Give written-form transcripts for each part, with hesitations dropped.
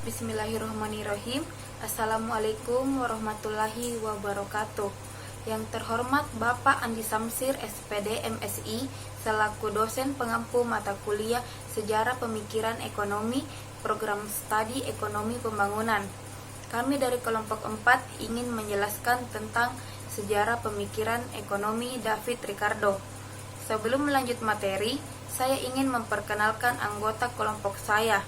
Bismillahirrahmanirrahim. Assalamualaikum warahmatullahi wabarakatuh. Yang terhormat Bapak Andi Samsir, SPD, MSI, selaku dosen pengampu mata kuliah Sejarah Pemikiran Ekonomi, Program Studi Ekonomi Pembangunan. Kami dari kelompok 4 ingin menjelaskan tentang sejarah pemikiran ekonomi David Ricardo. Sebelum melanjut materi, saya ingin memperkenalkan anggota kelompok saya.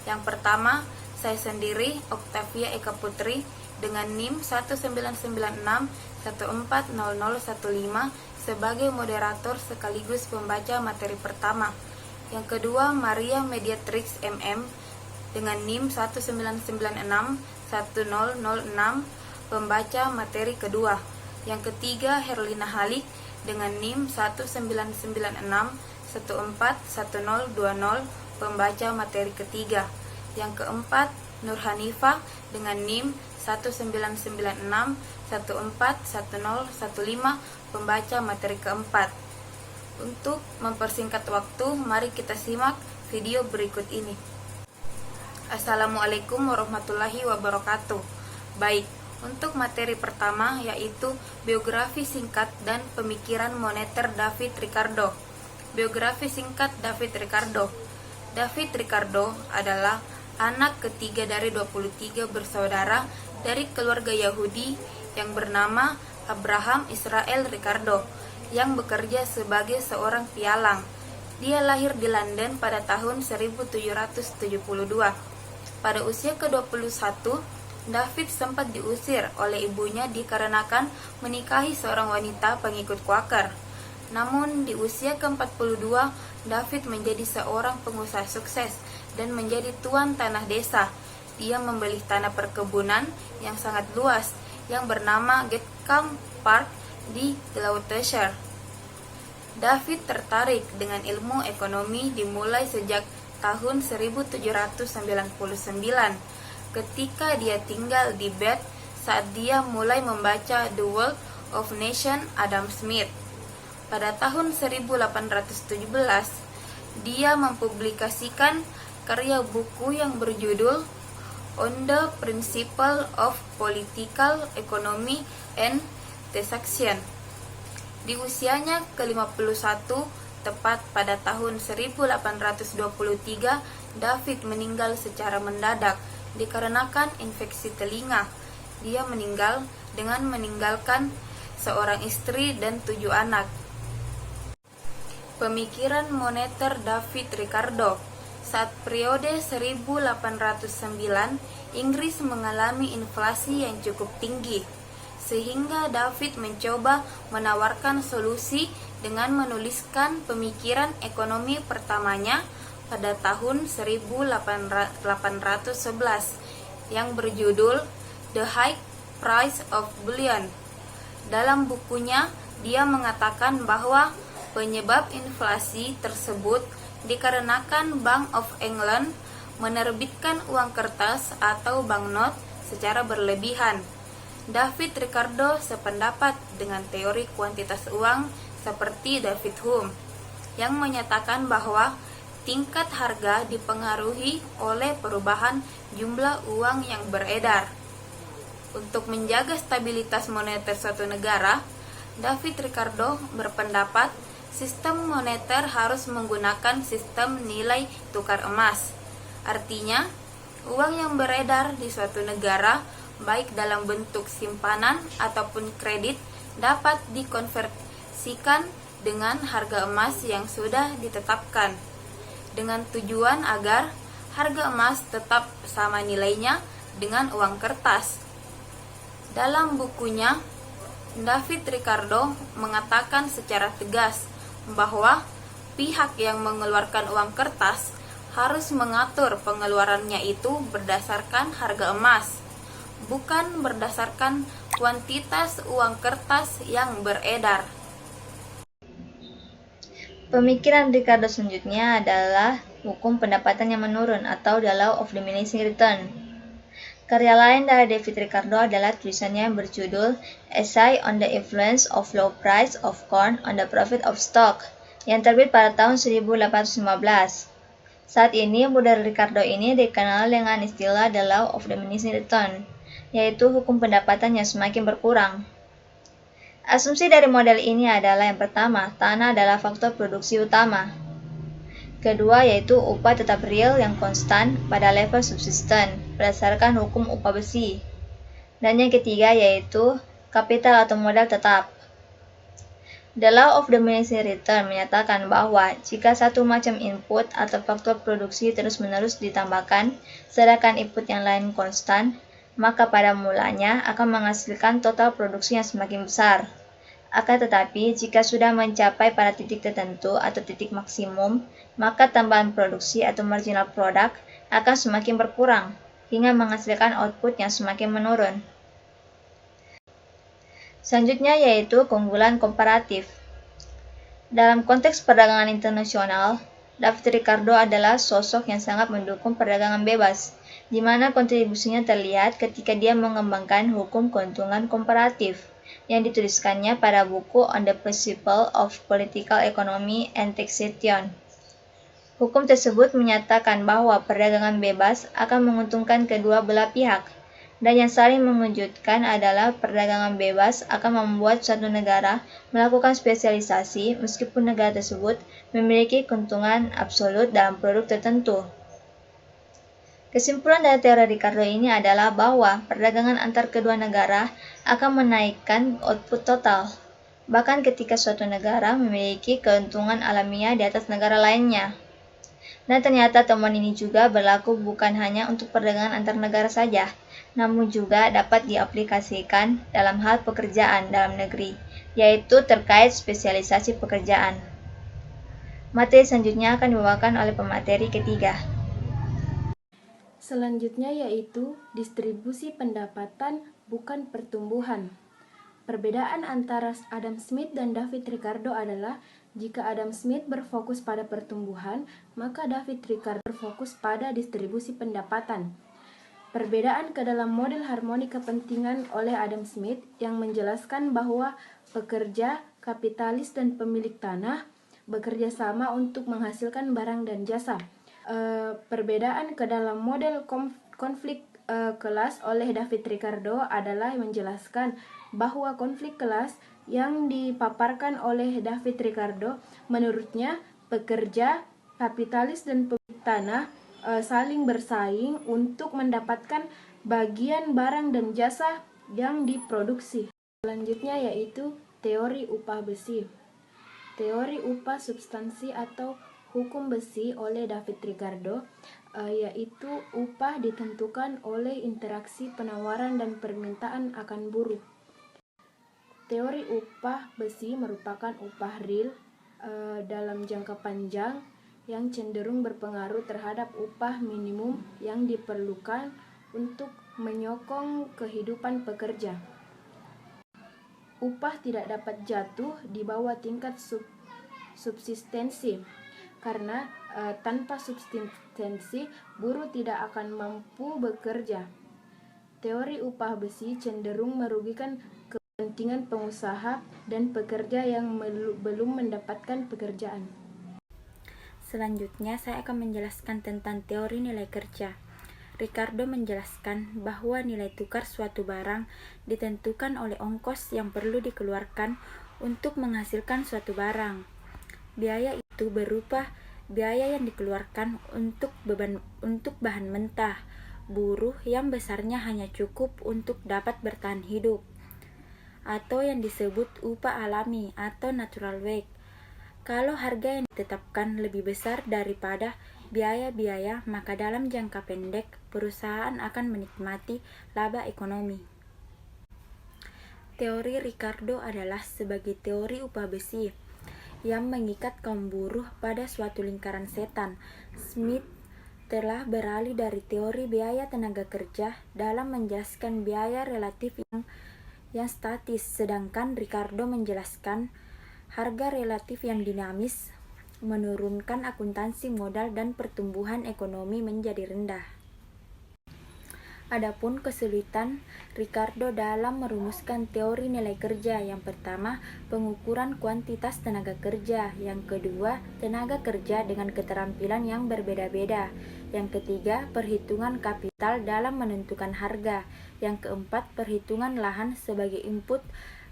Yang pertama, saya sendiri, Octavia Eka Putri, dengan NIM 1996140015 sebagai moderator sekaligus pembaca materi pertama. Yang kedua, Maria Mediatrix MM dengan NIM 19961006 pembaca materi kedua. Yang ketiga, Herlina Halik dengan NIM 1996141020 pembaca materi ketiga. Yang keempat, Nur Hanifah dengan NIM 1996141015 pembaca materi keempat. Untuk mempersingkat waktu, mari kita simak video berikut ini. Assalamualaikum warahmatullahi wabarakatuh. Baik, untuk materi pertama yaitu biografi singkat dan pemikiran moneter David Ricardo. Biografi singkat David Ricardo. David Ricardo adalah anak ketiga dari 23 bersaudara dari keluarga Yahudi yang bernama Abraham Israel Ricardo yang bekerja sebagai seorang pialang. Dia lahir di London pada tahun 1772. Pada usia ke-21, David sempat diusir oleh ibunya dikarenakan menikahi seorang wanita pengikut Quaker. Namun di usia ke-42, David menjadi seorang pengusaha sukses dan menjadi tuan tanah desa. Dia membeli tanah perkebunan yang sangat luas yang bernama Gatcombe Park di Gloucestershire. David tertarik dengan ilmu ekonomi dimulai sejak tahun 1799 ketika dia tinggal di Bath saat dia mulai membaca The Wealth of Nations Adam Smith. Pada tahun 1817, dia mempublikasikan karya buku yang berjudul On the Principle of Political Economy and Taxation. Di usianya ke-51, tepat pada tahun 1823, David meninggal secara mendadak dikarenakan infeksi telinga. Dia meninggal dengan meninggalkan seorang istri dan 7 anak. Pemikiran moneter David Ricardo. Saat periode 1809, Inggris mengalami inflasi yang cukup tinggi, sehingga David mencoba menawarkan solusi dengan menuliskan pemikiran ekonomi pertamanya pada tahun 1811 yang berjudul The High Price of Bullion. Dalam bukunya, dia mengatakan bahwa penyebab inflasi tersebut dikarenakan Bank of England menerbitkan uang kertas atau banknot secara berlebihan. David Ricardo sependapat dengan teori kuantitas uang seperti David Hume yang menyatakan bahwa tingkat harga dipengaruhi oleh perubahan jumlah uang yang beredar. Untuk menjaga stabilitas moneter suatu negara, David Ricardo berpendapat sistem moneter harus menggunakan sistem nilai tukar emas. Artinya, uang yang beredar di suatu negara, baik dalam bentuk simpanan ataupun kredit, dapat dikonversikan dengan harga emas yang sudah ditetapkan, dengan tujuan agar harga emas tetap sama nilainya dengan uang kertas. Dalam bukunya, David Ricardo mengatakan secara tegas bahwa pihak yang mengeluarkan uang kertas harus mengatur pengeluarannya itu berdasarkan harga emas, bukan berdasarkan kuantitas uang kertas yang beredar. Pemikiran Ricardo selanjutnya adalah hukum pendapatan yang menurun atau the law of diminishing return. Karya lain dari David Ricardo adalah tulisannya yang berjudul Essay on the Influence of Low Price of Corn on the Profit of Stock yang terbit pada tahun 1815. Saat ini, model Ricardo ini dikenal dengan istilah the law of diminishing return, yaitu hukum pendapatan yang semakin berkurang. Asumsi dari model ini adalah yang pertama, tanah adalah faktor produksi utama. Kedua yaitu upah tetap real yang konstan pada level subsisten berdasarkan hukum upah besi. Dan yang ketiga yaitu kapital atau modal tetap. The law of diminishing return menyatakan bahwa jika satu macam input atau faktor produksi terus-menerus ditambahkan, sedangkan input yang lain konstan, maka pada mulanya akan menghasilkan total produksi yang semakin besar. Akan tetapi, jika sudah mencapai pada titik tertentu atau titik maksimum, maka tambahan produksi atau marginal product akan semakin berkurang, hingga menghasilkan output yang semakin menurun. Selanjutnya yaitu keunggulan komparatif. Dalam konteks perdagangan internasional, David Ricardo adalah sosok yang sangat mendukung perdagangan bebas, di mana kontribusinya terlihat ketika dia mengembangkan hukum keuntungan komparatif yang dituliskannya pada buku On the Principle of Political Economy and Taxation. Hukum tersebut menyatakan bahwa perdagangan bebas akan menguntungkan kedua belah pihak, dan yang saling mengejutkan adalah perdagangan bebas akan membuat suatu negara melakukan spesialisasi meskipun negara tersebut memiliki keuntungan absolut dalam produk tertentu. Kesimpulan dari teori Ricardo ini adalah bahwa perdagangan antar kedua negara akan menaikkan output total, bahkan ketika suatu negara memiliki keuntungan alamiah di atas negara lainnya. Dan ternyata temuan ini juga berlaku bukan hanya untuk perdagangan antar negara saja, namun juga dapat diaplikasikan dalam hal pekerjaan dalam negeri, yaitu terkait spesialisasi pekerjaan. Materi selanjutnya akan dibawakan oleh pemateri ketiga. Selanjutnya yaitu distribusi pendapatan bukan pertumbuhan. Perbedaan antara Adam Smith dan David Ricardo adalah jika Adam Smith berfokus pada pertumbuhan, maka David Ricardo berfokus pada distribusi pendapatan. Perbedaan ke dalam model harmoni kepentingan oleh Adam Smith yang menjelaskan bahwa pekerja, kapitalis, dan pemilik tanah bekerja sama untuk menghasilkan barang dan jasa. Perbedaan ke dalam model konflik kelas oleh David Ricardo adalah menjelaskan bahwa konflik kelas yang dipaparkan oleh David Ricardo, menurutnya pekerja, kapitalis, dan pemilik tanah saling bersaing untuk mendapatkan bagian barang dan jasa yang diproduksi. Selanjutnya yaitu teori upah besi. Teori upah substansi atau hukum besi oleh David Ricardo, yaitu upah ditentukan oleh interaksi penawaran dan permintaan akan buruh. Teori upah besi merupakan upah real dalam jangka panjang yang cenderung berpengaruh terhadap upah minimum yang diperlukan untuk menyokong kehidupan pekerja. Upah tidak dapat jatuh di bawah tingkat subsistensi, karena tanpa subsistensi buruh tidak akan mampu bekerja. Teori upah besi cenderung merugikan kepentingan pengusaha dan pekerja yang belum mendapatkan pekerjaan. Selanjutnya saya akan menjelaskan tentang teori nilai kerja. Ricardo menjelaskan bahwa nilai tukar suatu barang ditentukan oleh ongkos yang perlu dikeluarkan untuk menghasilkan suatu barang. Biaya itu berupa biaya yang dikeluarkan untuk bahan mentah, buruh yang besarnya hanya cukup untuk dapat bertahan hidup, atau yang disebut upah alami atau natural wage. Kalau harga yang ditetapkan lebih besar daripada biaya-biaya, maka dalam jangka pendek perusahaan akan menikmati laba ekonomi. Teori Ricardo adalah sebagai teori upah besi yang mengikat kaum buruh pada suatu lingkaran setan. Smith telah beralih dari teori biaya tenaga kerja dalam menjelaskan biaya relatif yang statis, sedangkan Ricardo menjelaskan harga relatif yang dinamis, menurunkan akuntansi modal dan pertumbuhan ekonomi menjadi rendah. Adapun kesulitan Ricardo dalam merumuskan teori nilai kerja, yang pertama, pengukuran kuantitas tenaga kerja, yang kedua, tenaga kerja dengan keterampilan yang berbeda-beda, yang ketiga, perhitungan kapital dalam menentukan harga, yang keempat, perhitungan lahan sebagai input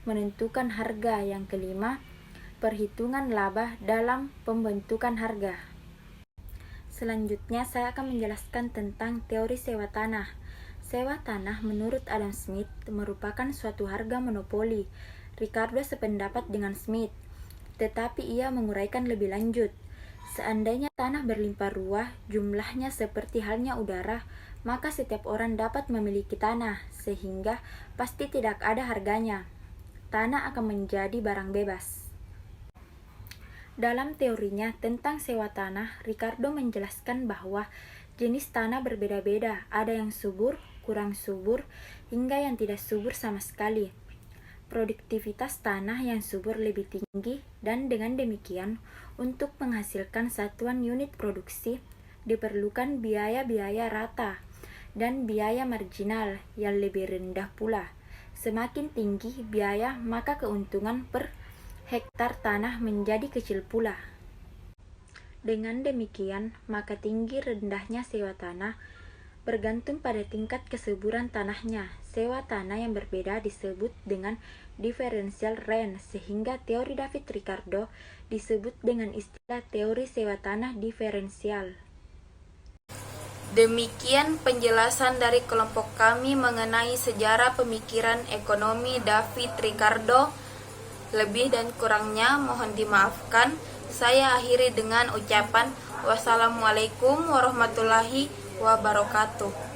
menentukan harga, yang kelima, perhitungan laba dalam pembentukan harga. Selanjutnya, saya akan menjelaskan tentang teori sewa tanah. Sewa tanah menurut Adam Smith merupakan suatu harga monopoli. Ricardo sependapat dengan Smith, tetapi ia menguraikan lebih lanjut. Seandainya tanah berlimpah ruah, jumlahnya seperti halnya udara, maka setiap orang dapat memiliki tanah, sehingga pasti tidak ada harganya. Tanah akan menjadi barang bebas. Dalam teorinya tentang sewa tanah, Ricardo menjelaskan bahwa jenis tanah berbeda-beda, ada yang subur, kurang subur, hingga yang tidak subur sama sekali. Produktivitas tanah yang subur lebih tinggi, dan dengan demikian, untuk menghasilkan satuan unit produksi, diperlukan biaya-biaya rata dan biaya marginal yang lebih rendah pula. Semakin tinggi biaya, maka keuntungan per hektar tanah menjadi kecil pula. Dengan demikian, maka tinggi rendahnya sewa tanah bergantung pada tingkat kesuburan tanahnya. Sewa tanah yang berbeda disebut dengan differential rent, sehingga teori David Ricardo disebut dengan istilah teori sewa tanah diferensial. Demikian penjelasan dari kelompok kami mengenai sejarah pemikiran ekonomi David Ricardo. Lebih dan kurangnya mohon dimaafkan. Saya akhiri dengan ucapan wassalamualaikum warahmatullahi wabarakatuh.